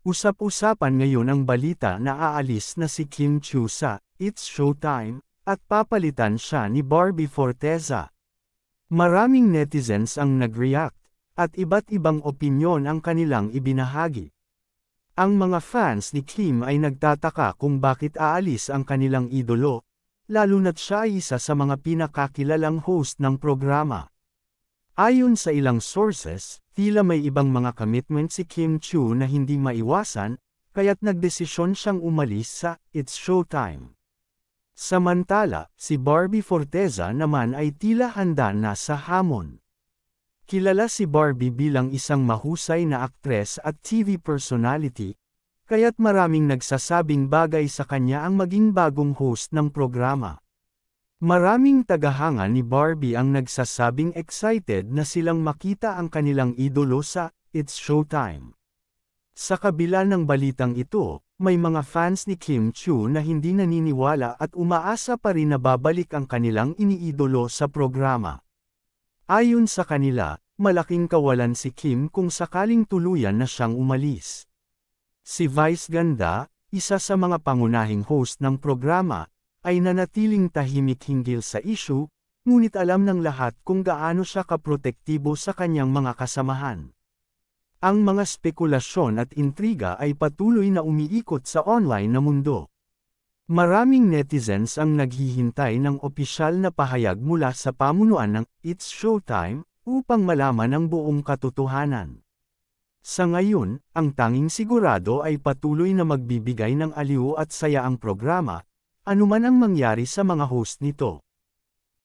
Usap-usapan ngayon ang balita na aalis na si Kim Chiu sa It's Showtime, at papalitan siya ni Barbie Forteza. Maraming netizens ang nag-react, at iba't ibang opinyon ang kanilang ibinahagi. Ang mga fans ni Kim ay nagtataka kung bakit aalis ang kanilang idolo, lalo na't siya ay isa sa mga pinakakilalang host ng programa. Ayon sa ilang sources, tila may ibang mga commitment si Kim Chiu na hindi maiwasan, kaya't nagdesisyon siyang umalis sa It's Showtime. Samantala, si Barbie Forteza naman ay tila handa na sa hamon. Kilala si Barbie bilang isang mahusay na aktres at TV personality, kaya't maraming nagsasabing bagay sa kanya ang maging bagong host ng programa. Maraming tagahanga ni Barbie ang nagsasabing excited na silang makita ang kanilang idolo sa It's Showtime. Sa kabila ng balitang ito, may mga fans ni Kim Chiu na hindi naniniwala at umaasa pa rin na babalik ang kanilang iniidolo sa programa. Ayon sa kanila, malaking kawalan si Kim kung sakaling tuluyan na siyang umalis. Si Vice Ganda, isa sa mga pangunahing host ng programa, ay nanatiling tahimik hinggil sa issue, ngunit alam ng lahat kung gaano siya kaprotektibo sa kanyang mga kasamahan. Ang mga spekulasyon at intriga ay patuloy na umiikot sa online na mundo. Maraming netizens ang naghihintay ng opisyal na pahayag mula sa pamunuan ng It's Showtime upang malaman ang buong katotohanan. Sa ngayon, ang tanging sigurado ay patuloy na magbibigay ng aliw at saya ang programa, anuman ang mangyari sa mga host nito.